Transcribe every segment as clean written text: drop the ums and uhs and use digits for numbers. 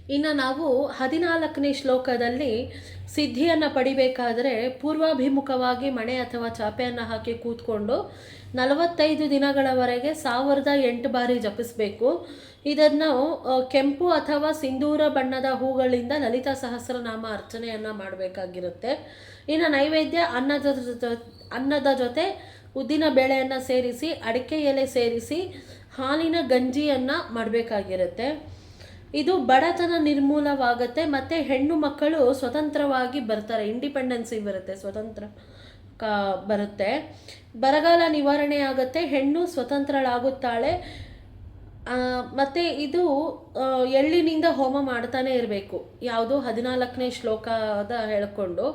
ಇನ್ನು ನಾವು 14ನೇ ಶ್ಲೋಕದಲ್ಲಿ ಸಿದ್ಧಿಯನ್ನು ಪಡಿಬೇಕಾದರೆ ಪೂರ್ವಾಭಿಮುಖವಾಗಿ ಮಣೆ ಅಥವಾ ಚಾಪೆಯನ್ನು ಹಾಕಿ ಕೂತ್ಕೊಂಡು 45 ದಿನಗಳವರೆಗೆ 1008 ಬಾರಿ ಜಪಿಸಬೇಕು. ಇದನ್ನು ಕೆಂಪು ಅಥವಾ ಸಿಂಧೂರ ಬಣ್ಣದ ಹೂಗಳಿಂದ ಲಲಿತಾ ಸಹಸ್ರನಾಮ ಅರ್ಚನೆಯನ್ನು ಮಾಡಬೇಕಾಗಿರುತ್ತೆ. ಇನ್ನು ನೈವೇದ್ಯ ಅನ್ನದ ಜೊತೆ ಉದ್ದಿನ ಬೇಳೆಯನ್ನು ಸೇರಿಸಿ, ಅಡಿಕೆ ಎಲೆ ಸೇರಿಸಿ ಹಾಲಿನ ಗಂಜಿಯನ್ನು ಮಾಡಬೇಕಾಗಿರುತ್ತೆ. ಇದು ಬಡತನ ನಿರ್ಮೂಲವಾಗುತ್ತೆ ಮತ್ತು ಹೆಣ್ಣು ಮಕ್ಕಳು ಸ್ವತಂತ್ರವಾಗಿ ಬರ್ತಾರೆ, ಇಂಡಿಪೆಂಡೆನ್ಸಿ ಬರುತ್ತೆ, ಸ್ವತಂತ್ರ ಬರುತ್ತೆ. ಬರಗಾಲ ನಿವಾರಣೆ ಆಗುತ್ತೆ, ಹೆಣ್ಣು ಸ್ವತಂತ್ರಳಾಗುತ್ತಾಳೆ. ಮತ್ತು ಇದು ಎಳ್ಳಿನಿಂದ ಹೋಮ ಮಾಡ್ತಾನೆ ಇರಬೇಕು. ಯಾವುದು 14ನೇ ಶ್ಲೋಕದ ಹೇಳ್ಕೊಂಡು.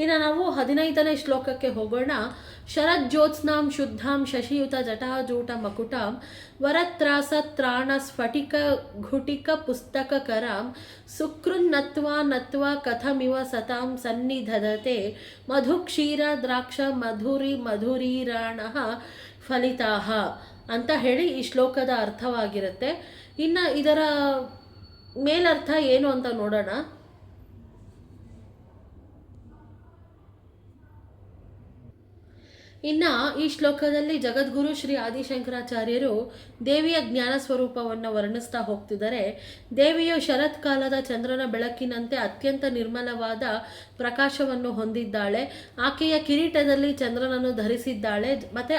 ಇನ್ನು ನಾವು 15ನೇ ಶ್ಲೋಕಕ್ಕೆ ಹೋಗೋಣ. ಶರಜ್ಯೋತ್ಸ್ನಾಂ ಶುದ್ಧಾಂ ಶಶಿಯುತ ಜಟಾಜೂಟ ಮಕುಟಾಂ ವರತ್ರಾಸ ತ್ರಾಣ ಸ್ಫಟಿಕ ಘುಟಿಕ ಪುಸ್ತಕ ಕರಾಂ ಸುಕೃನ್ನತ್ವಾ ನತ್ವಾ ಕಥಮಿವ ಸತಾಂ ಸನ್ನಿಧದತೆ ಮಧುಕ್ಷೀರ ದ್ರಾಕ್ಷ ಮಧುರೀರಾಣ ಫಲಿತಾಹ ಅಂತ ಹೇಳಿ ಈ ಶ್ಲೋಕದ ಅರ್ಥವಾಗಿರುತ್ತೆ. ಇನ್ನು ಇದರ ಮೇಲರ್ಥ ಏನು ಅಂತ ನೋಡೋಣ. ಇನ್ನು ಈ ಶ್ಲೋಕದಲ್ಲಿ ಜಗದ್ಗುರು ಶ್ರೀ ಆದಿಶಂಕರಾಚಾರ್ಯರು ದೇವಿಯ ಜ್ಞಾನ ಸ್ವರೂಪವನ್ನು ವರ್ಣಿಸ್ತಾ ಹೋಗ್ತಿದ್ದಾರೆ. ದೇವಿಯು ಶರತ್ಕಾಲದ ಚಂದ್ರನ ಬೆಳಕಿನಂತೆ ಅತ್ಯಂತ ನಿರ್ಮಲವಾದ ಪ್ರಕಾಶವನ್ನು ಹೊಂದಿದ್ದಾಳೆ. ಆಕೆಯ ಕಿರೀಟದಲ್ಲಿ ಚಂದ್ರನನ್ನು ಧರಿಸಿದ್ದಾಳೆ ಮತ್ತು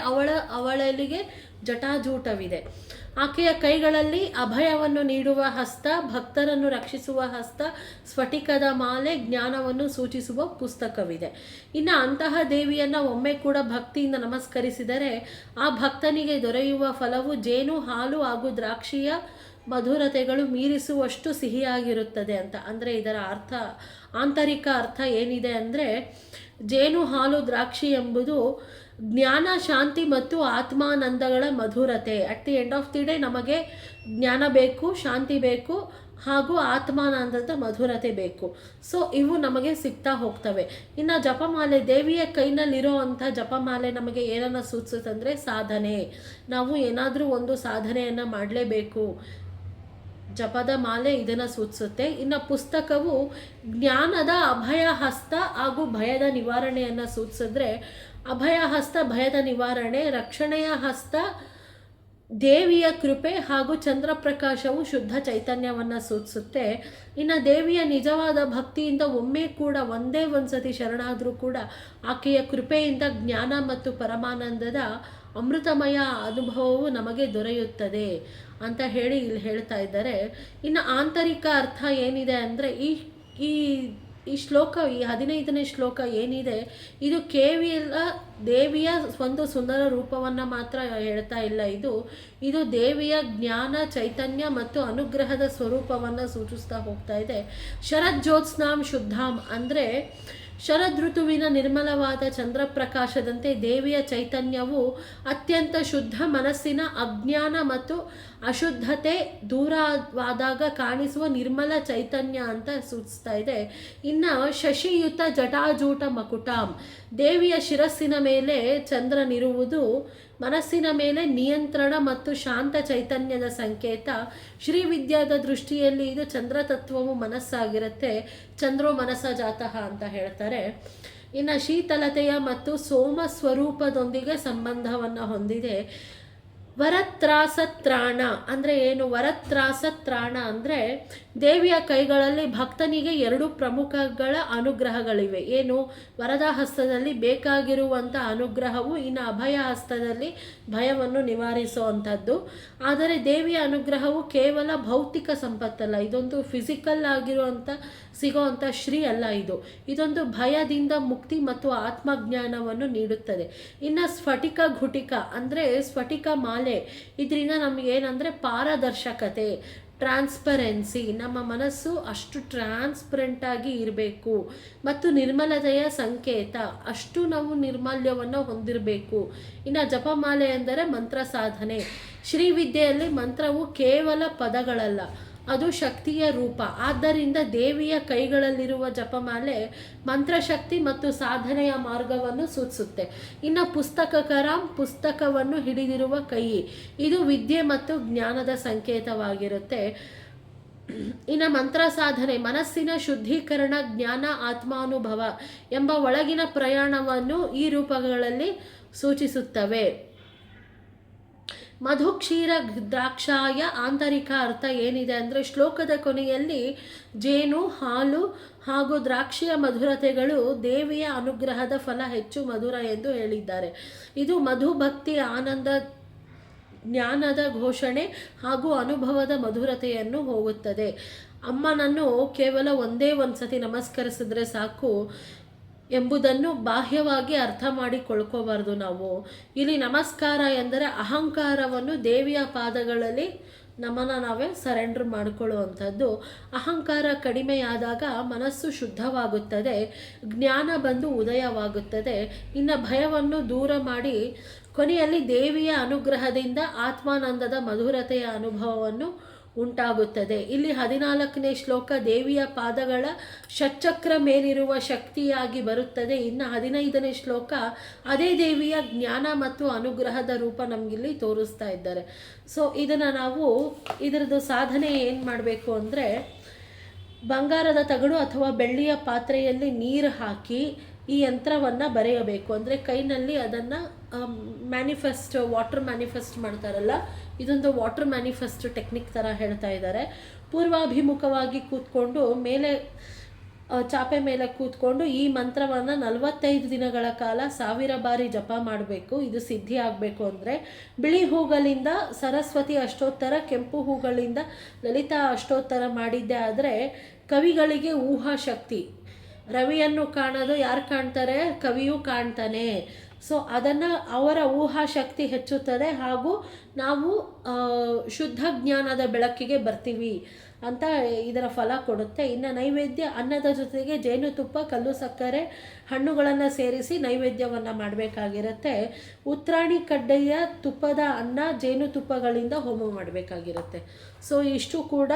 ಅವಳಲ್ಲಿಗೆ ಜಟಾಜೂಟವಿದೆ. ಆಕೆಯ ಕೈಗಳಲ್ಲಿ ಅಭಯವನ್ನು ನೀಡುವ ಹಸ್ತ, ಭಕ್ತರನ್ನು ರಕ್ಷಿಸುವ ಹಸ್ತ, ಸ್ಫಟಿಕದ ಮಾಲೆ, ಜ್ಞಾನವನ್ನು ಸೂಚಿಸುವ ಪುಸ್ತಕವಿದೆ. ಇನ್ನು ಅಂತಹ ದೇವಿಯನ್ನು ಒಮ್ಮೆ ಕೂಡ ಭಕ್ತಿಯಿಂದ ನಮಸ್ಕರಿಸಿದರೆ ಆ ಭಕ್ತನಿಗೆ ದೊರೆಯುವ ಫಲವು ಜೇನು, ಹಾಲು ಹಾಗೂ ದ್ರಾಕ್ಷಿಯ ಮಧುರತೆಗಳು ಮೀರಿಸುವಷ್ಟು ಸಿಹಿಯಾಗಿರುತ್ತದೆ ಅಂತ. ಅಂದರೆ ಇದರ ಆಂತರಿಕ ಅರ್ಥ ಏನಿದೆ ಅಂದರೆ, ಜೇನು, ಹಾಲು, ದ್ರಾಕ್ಷಿ ಎಂಬುದು ಜ್ಞಾನ, ಶಾಂತಿ ಮತ್ತು ಆತ್ಮಾನಂದಗಳ ಮಧುರತೆ. At the end of the day ನಮಗೆ ಜ್ಞಾನ ಬೇಕು, ಶಾಂತಿ ಬೇಕು ಹಾಗೂ ಆತ್ಮಾನಂದದ ಮಧುರತೆ ಬೇಕು. ಸೊ ಇವು ನಮಗೆ ಸಿಗ್ತಾ ಹೋಗ್ತವೆ. ಇನ್ನು ಜಪಮಾಲೆ, ದೇವಿಯ ಕೈನಲ್ಲಿರೋ ಅಂಥ ಜಪಮಾಲೆ ನಮಗೆ ಏನನ್ನು ಸೂಚಿಸುತ್ತಂದರೆ ಸಾಧನೆ. ನಾವು ಏನಾದರೂ ಒಂದು ಸಾಧನೆಯನ್ನು ಮಾಡಲೇಬೇಕು. ಜಪದ ಮಾಲೆ ಇದನ್ನು ಸೂಚಿಸುತ್ತೆ. ಇನ್ನು ಪುಸ್ತಕವು ಜ್ಞಾನದ ಅಭಯ ಹಸ್ತ ಹಾಗೂ ಭಯದ ನಿವಾರಣೆಯನ್ನು ಸೂಚಿಸಿದ್ರೆ, ಅಭಯ ಹಸ್ತ ಭಯದ ನಿವಾರಣೆ, ರಕ್ಷಣೆಯ ಹಸ್ತ ದೇವಿಯ ಕೃಪೆ ಹಾಗೂ ಚಂದ್ರಪ್ರಕಾಶವು ಶುದ್ಧ ಚೈತನ್ಯವನ್ನು ಸೂಚಿಸುತ್ತೆ. ಇನ್ನು ದೇವಿಯ ನಿಜವಾದ ಭಕ್ತಿಯಿಂದ ಒಮ್ಮೆ ಕೂಡ ಒಂದೇ ಸತಿ ಶರಣಾದರೂ ಕೂಡ ಆಕೆಯ ಕೃಪೆಯಿಂದ ಜ್ಞಾನ ಮತ್ತು ಪರಮಾನಂದದ ಅಮೃತಮಯ ಅನುಭವವು ನಮಗೆ ದೊರೆಯುತ್ತದೆ ಅಂತ ಹೇಳಿ ಇಲ್ಲಿ ಹೇಳ್ತಾ ಇದ್ದಾರೆ. ಇನ್ನು ಆಂತರಿಕ ಅರ್ಥ ಏನಿದೆ ಅಂದರೆ, ಈ ಶ್ಲೋಕ, ಈ 15ನೇ ಶ್ಲೋಕ ಏನಿದೆ, ಇದು ಕೇವಲ ದೇವಿಯ ಒಂದು ಸುಂದರ ರೂಪವನ್ನು ಮಾತ್ರ ಹೇಳ್ತಾ ಇಲ್ಲ. ಇದು ದೇವಿಯ ಜ್ಞಾನ, ಚೈತನ್ಯ ಮತ್ತು ಅನುಗ್ರಹದ ಸ್ವರೂಪವನ್ನು ಸೂಚಿಸ್ತಾ ಹೋಗ್ತಾ ಇದೆ. ಶರಜ್ಯೋತ್ಸ್ನಾಂ ಶುದ್ಧಾಂ ಅಂದರೆ ಶರದೃತುವಿನ ನಿರ್ಮಲವಾದ ಚಂದ್ರಪ್ರಕಾಶದಂತೆ ದೇವಿಯ ಚೈತನ್ಯವು ಅತ್ಯಂತ ಶುದ್ಧ ಮನಸ್ಸಿನ ಅಜ್ಞಾನ ಮತ್ತು ಅಶುದ್ಧತೆ ದೂರವಾದಾಗ ಕಾಣಿಸುವ ನಿರ್ಮಲ ಚೈತನ್ಯ ಅಂತ ಸೂಚಿಸ್ತಾ ಇದೆ. ಇನ್ನು ಶಶಿಯುತ ಜಟಾಜೂಟ ಮಕುಟಾಂ, ದೇವಿಯ ಶಿರಸ್ಸಿನ ಮೇಲೆ ಚಂದ್ರನಿರುವುದು ಮನಸ್ಸಿನ ಮೇಲೆ ನಿಯಂತ್ರಣ ಮತ್ತು ಶಾಂತ ಚೈತನ್ಯದ ಸಂಕೇತ. ಶ್ರೀವಿದ್ಯಾದ ದೃಷ್ಟಿಯಲ್ಲಿ ಇದು ಚಂದ್ರತತ್ವವು ಮನಸ್ಸಾಗಿರುತ್ತೆ. ಚಂದ್ರೋ ಮನಸ್ಸ ಜಾತಃ ಅಂತ ಹೇಳ್ತಾರೆ. ಇನ್ನು ಶೀತಲತೆಯ ಮತ್ತು ಸೋಮ ಸ್ವರೂಪದೊಂದಿಗೆ ಸಂಬಂಧವನ್ನು ಹೊಂದಿದೆ. ವರತ್ರಾಸತ್ರಾಣ ಅಂದರೆ ಏನು? ವರತ್ರಾಸತ್ರಾಣ ಅಂದರೆ ದೇವಿಯ ಕೈಗಳಲ್ಲಿ ಭಕ್ತನಿಗೆ 2 ಪ್ರಮುಖಗಳ ಅನುಗ್ರಹಗಳಿವೆ. ಏನು? ವರದ ಹಸ್ತದಲ್ಲಿ ಬೇಕಾಗಿರುವಂಥ ಅನುಗ್ರಹವು, ಇನ್ನು ಅಭಯ ಹಸ್ತದಲ್ಲಿ ಭಯವನ್ನು ನಿವಾರಿಸುವಂಥದ್ದು. ಆದರೆ ದೇವಿಯ ಅನುಗ್ರಹವು ಕೇವಲ ಭೌತಿಕ ಸಂಪತ್ತಲ್ಲ, ಇದೊಂದು ಫಿಸಿಕಲ್ ಸಿಗೋವಂಥ ಶ್ರೀ ಅಲ್ಲ. ಇದೊಂದು ಭಯದಿಂದ ಮುಕ್ತಿ ಮತ್ತು ಆತ್ಮಜ್ಞಾನವನ್ನು ನೀಡುತ್ತದೆ. ಇನ್ನು ಸ್ಫಟಿಕ ಘುಟಿಕ ಅಂದರೆ ಸ್ಫಟಿಕ ಮಾಲೆ, ಇದರಿಂದ ನಮಗೇನಂದರೆ ಪಾರದರ್ಶಕತೆ, ಟ್ರಾನ್ಸ್ಪರೆನ್ಸಿ, ನಮ್ಮ ಮನಸ್ಸು ಅಷ್ಟು ಟ್ರಾನ್ಸ್ಪರೆಂಟಾಗಿ ಇರಬೇಕು ಮತ್ತು ನಿರ್ಮಲತೆಯ ಸಂಕೇತ, ಅಷ್ಟು ನಾವು ನಿರ್ಮಲ್ಯವನ್ನು ಹೊಂದಿರಬೇಕು. ಇನ್ನು ಜಪಮಾಲೆ ಎಂದರೆ ಮಂತ್ರ ಸಾಧನೆ. ಶ್ರೀವಿದ್ಯೆಯಲ್ಲಿ ಮಂತ್ರವು ಕೇವಲ ಪದಗಳಲ್ಲ, ಅದು ಶಕ್ತಿಯ ರೂಪ. ಆದ್ದರಿಂದ ದೇವಿಯ ಕೈಗಳಲ್ಲಿರುವ ಜಪಮಾಲೆ ಮಂತ್ರಶಕ್ತಿ ಮತ್ತು ಸಾಧನೆಯ ಮಾರ್ಗವನ್ನು ಸೂಚಿಸುತ್ತೆ. ಇನ್ನು ಪುಸ್ತಕಕರಾಂ, ಪುಸ್ತಕವನ್ನು ಹಿಡಿದಿರುವ ಕೈ, ಇದು ವಿದ್ಯೆ ಮತ್ತು ಜ್ಞಾನದ ಸಂಕೇತವಾಗಿರುತ್ತೆ. ಇನ್ನು ಮಂತ್ರ ಸಾಧನೆ ಮನಸ್ಸಿನ ಶುದ್ಧೀಕರಣ, ಜ್ಞಾನ, ಆತ್ಮಾನುಭವ ಎಂಬ ಒಳಗಿನ ಪ್ರಯಾಣವನ್ನು ಈ ರೂಪಗಳಲ್ಲಿ ಸೂಚಿಸುತ್ತವೆ. ಮಧು ಕ್ಷೀರ ದ್ರಾಕ್ಷಾಯ ಆಂತರಿಕ ಅರ್ಥ ಏನಿದೆ ಅಂದರೆ, ಶ್ಲೋಕದ ಕೊನೆಯಲ್ಲಿ ಜೇನು, ಹಾಲು ಹಾಗೂ ದ್ರಾಕ್ಷಿಯ ಮಧುರತೆಗಳು ದೇವಿಯ ಅನುಗ್ರಹದ ಫಲ ಹೆಚ್ಚು ಮಧುರ ಎಂದು ಹೇಳಿದ್ದಾರೆ. ಇದು ಮಧು, ಭಕ್ತಿ, ಆನಂದ, ಜ್ಞಾನದ ಘೋಷಣೆ ಹಾಗೂ ಅನುಭವದ ಮಧುರತೆಯನ್ನು ಹೋಗುತ್ತದೆ. ಅಮ್ಮನನ್ನು ಕೇವಲ ಒಂದೇ ಒಂದು ಸತಿ ನಮಸ್ಕರಿಸಿದ್ರೆ ಸಾಕು ಎಂಬುದನ್ನು ಬಾಹ್ಯವಾಗಿ ಅರ್ಥ ಮಾಡಿಕೊಳ್ಕೋಬಾರ್ದು ನಾವು. ಇಲ್ಲಿ ನಮಸ್ಕಾರ ಎಂದರೆ ಅಹಂಕಾರವನ್ನು ದೇವಿಯ ಪಾದಗಳಲ್ಲಿ ನಮ್ಮನ್ನು ನಾವೇ ಸರೆಂಡರ್ ಮಾಡಿಕೊಳ್ಳುವಂಥದ್ದು. ಅಹಂಕಾರ ಕಡಿಮೆಯಾದಾಗ ಮನಸ್ಸು ಶುದ್ಧವಾಗುತ್ತದೆ, ಜ್ಞಾನ ಬಂದು ಉದಯವಾಗುತ್ತದೆ. ಇನ್ನು ಭಯವನ್ನು ದೂರ ಮಾಡಿ ಕೊನೆಯಲ್ಲಿ ದೇವಿಯ ಅನುಗ್ರಹದಿಂದ ಆತ್ಮಾನಂದದ ಮಧುರತೆಯ ಅನುಭವವನ್ನು ಉಂಟಾಗುತ್ತದೆ. ಇಲ್ಲಿ 14ನೇ ಶ್ಲೋಕ ದೇವಿಯ ಪಾದಗಳ ಷಟ್ಚಕ್ರ ಮೇಲಿರುವ ಶಕ್ತಿಯಾಗಿ ಬರುತ್ತದೆ. ಇನ್ನು 15ನೇ ಶ್ಲೋಕ ಅದೇ ದೇವಿಯ ಜ್ಞಾನ ಮತ್ತು ಅನುಗ್ರಹದ ರೂಪ ನಮಗಿಲ್ಲಿ ತೋರಿಸ್ತಾ ಇದ್ದಾರೆ. ಸೊ ಇದನ್ನು ನಾವು ಇದರದ್ದು ಸಾಧನೆ ಏನು ಮಾಡಬೇಕು ಅಂದರೆ, ಬಂಗಾರದ ತಗಡು ಅಥವಾ ಬೆಳ್ಳಿಯ ಪಾತ್ರೆಯಲ್ಲಿ ನೀರು ಹಾಕಿ ಈ ಯಂತ್ರವನ್ನು ಬರೆಯಬೇಕು. ಅಂದರೆ ಕೈನಲ್ಲಿ ಅದನ್ನು ಮ್ಯಾನಿಫೆಸ್ಟ್, ವಾಟರ್ ಮ್ಯಾನಿಫೆಸ್ಟ್ ಮಾಡ್ತಾರಲ್ಲ, ಇದೊಂದು ವಾಟರ್ ಮ್ಯಾನಿಫೆಸ್ಟ್ ಟೆಕ್ನಿಕ್ ಥರ ಹೇಳ್ತಾ ಇದ್ದಾರೆ. ಪೂರ್ವಾಭಿಮುಖವಾಗಿ ಕೂತ್ಕೊಂಡು ಮೇಲೆ ಚಾಪೆ ಮೇಲೆ ಕೂತ್ಕೊಂಡು ಈ ಮಂತ್ರವನ್ನು 45 ದಿನಗಳ ಕಾಲ 1000 ಬಾರಿ ಜಪ ಮಾಡಬೇಕು. ಇದು ಸಿದ್ಧಿ ಆಗಬೇಕು ಅಂದರೆ ಬಿಳಿ ಹೂಗಳಿಂದ ಸರಸ್ವತಿ ಅಷ್ಟೋತ್ತರ, ಕೆಂಪು ಹೂಗಳಿಂದ ಲಲಿತಾ ಅಷ್ಟೋತ್ತರ ಮಾಡಿದ್ದೆ ಆದರೆ ಕವಿಗಳಿಗೆ ಊಹಾಶಕ್ತಿ, ರವಿಯನ್ನು ಕಾಣೋದು ಯಾರು ಕಾಣ್ತಾರೆ? ಕವಿಯೂ ಕಾಣ್ತಾನೆ. ಸೊ ಅದನ್ನು ಅವರ ಊಹಾಶಕ್ತಿ ಹೆಚ್ಚುತ್ತದೆ ಹಾಗೂ ನಾವು ಶುದ್ಧ ಜ್ಞಾನದ ಬೆಳಕಿಗೆ ಬರ್ತೀವಿ ಅಂತ ಇದರ ಫಲ ಕೊಡುತ್ತೆ. ಇನ್ನು ನೈವೇದ್ಯ ಅನ್ನದ ಜೊತೆಗೆ ಜೇನುತುಪ್ಪ, ಕಲ್ಲು ಸಕ್ಕರೆ, ಹಣ್ಣುಗಳನ್ನು ಸೇರಿಸಿ ನೈವೇದ್ಯವನ್ನು ಮಾಡಬೇಕಾಗಿರುತ್ತೆ. ಉತ್ರಾಣಿ ಕಡ್ಡೆಯ ತುಪ್ಪದ ಅನ್ನ, ಜೇನುತುಪ್ಪಗಳಿಂದ ಹೋಮ ಮಾಡಬೇಕಾಗಿರುತ್ತೆ. ಸೊ ಇಷ್ಟು ಕೂಡ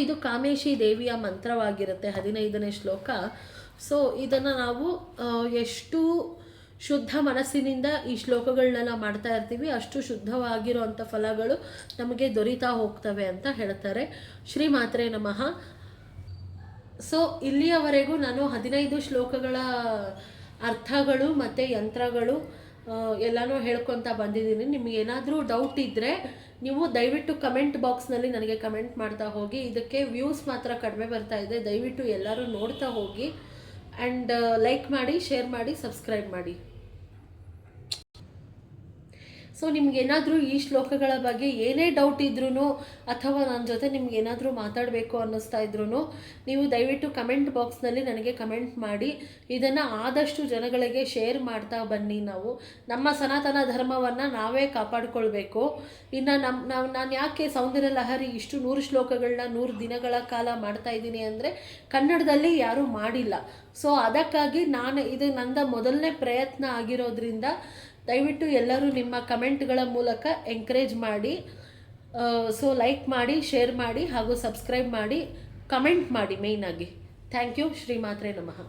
ಇದು ಕಾಮೇಶಿ ದೇವಿಯ ಮಂತ್ರವಾಗಿರುತ್ತೆ, 15ನೇ ಶ್ಲೋಕ. ಸೊ ಇದನ್ನು ನಾವು ಎಷ್ಟು ಶುದ್ಧ ಮನಸ್ಸಿನಿಂದ ಈ ಶ್ಲೋಕಗಳನ್ನೆಲ್ಲ ಮಾಡ್ತಾ ಇರ್ತೀವಿ ಅಷ್ಟು ಶುದ್ಧವಾಗಿರುವಂಥ ಫಲಗಳು ನಮಗೆ ದೊರೀತಾ ಹೋಗ್ತವೆ ಅಂತ ಹೇಳ್ತಾರೆ. ಶ್ರೀ ಮಾತ್ರೇ ನಮಃ. ಸೊ ಇಲ್ಲಿಯವರೆಗೂ ನಾನು 15 ಶ್ಲೋಕಗಳ ಅರ್ಥಗಳು ಮತ್ತು ಯಂತ್ರಗಳು ಎಲ್ಲನೂ ಹೇಳ್ಕೊತಾ ಬಂದಿದ್ದೀನಿ. ನಿಮಗೇನಾದರೂ ಡೌಟ್ ಇದ್ದರೆ ನೀವು ದಯವಿಟ್ಟು ಕಮೆಂಟ್ ಬಾಕ್ಸ್ನಲ್ಲಿ ನನಗೆ ಕಮೆಂಟ್ ಮಾಡ್ತಾ ಹೋಗಿ. ಇದಕ್ಕೆ ವ್ಯೂಸ್ ಮಾತ್ರ ಕಡಿಮೆ ಬರ್ತಾ ಇದೆ, ದಯವಿಟ್ಟು ಎಲ್ಲರೂ ನೋಡ್ತಾ ಹೋಗಿ. ಆ್ಯಂಡ್ ಲೈಕ್ ಮಾಡಿ, ಶೇರ್ ಮಾಡಿ, ಸಬ್ಸ್ಕ್ರೈಬ್ ಮಾಡಿ. ಸೊ ನಿಮ್ಗೇನಾದರೂ ಈ ಶ್ಲೋಕಗಳ ಬಗ್ಗೆ ಏನೇ ಡೌಟ್ ಇದ್ರೂ ಅಥವಾ ನನ್ನ ಜೊತೆ ನಿಮ್ಗೇನಾದರೂ ಮಾತಾಡಬೇಕು ಅನ್ನಿಸ್ತಾ ಇದ್ರೂ ನೀವು ದಯವಿಟ್ಟು ಕಮೆಂಟ್ ಬಾಕ್ಸ್ನಲ್ಲಿ ನನಗೆ ಕಮೆಂಟ್ ಮಾಡಿ. ಇದನ್ನು ಆದಷ್ಟು ಜನಗಳಿಗೆ ಶೇರ್ ಮಾಡ್ತಾ ಬನ್ನಿ. ನಮ್ಮ ಸನಾತನ ಧರ್ಮವನ್ನು ನಾವೇ ಕಾಪಾಡಿಕೊಳ್ಬೇಕು. ಇನ್ನು ನಾನು ಯಾಕೆ ಸೌಂದರ್ಯ ಲಹರಿ ಇಷ್ಟು 100 ಶ್ಲೋಕಗಳನ್ನ 100 ದಿನಗಳ ಕಾಲ ಮಾಡ್ತಾ ಇದ್ದೀನಿ ಅಂದರೆ ಕನ್ನಡದಲ್ಲಿ ಯಾರೂ ಮಾಡಿಲ್ಲ. ಸೊ ಅದಕ್ಕಾಗಿ ಇದು ನನ್ನ ಮೊದಲನೇ ಪ್ರಯತ್ನ ಆಗಿರೋದ್ರಿಂದ ದಯವಿಟ್ಟು ಎಲ್ಲರೂ ನಿಮ್ಮ ಕಮೆಂಟ್ಗಳ ಮೂಲಕ ಎಂಕರೇಜ್ ಮಾಡಿ. ಸೊ ಲೈಕ್ ಮಾಡಿ, ಶೇರ್ ಮಾಡಿ ಹಾಗೂ ಸಬ್ಸ್ಕ್ರೈಬ್ ಮಾಡಿ, ಕಮೆಂಟ್ ಮಾಡಿ ಮೇಯ್ನಾಗಿ. Thank you. ಶ್ರೀ ಮಾತ್ರೇ ನಮಃ.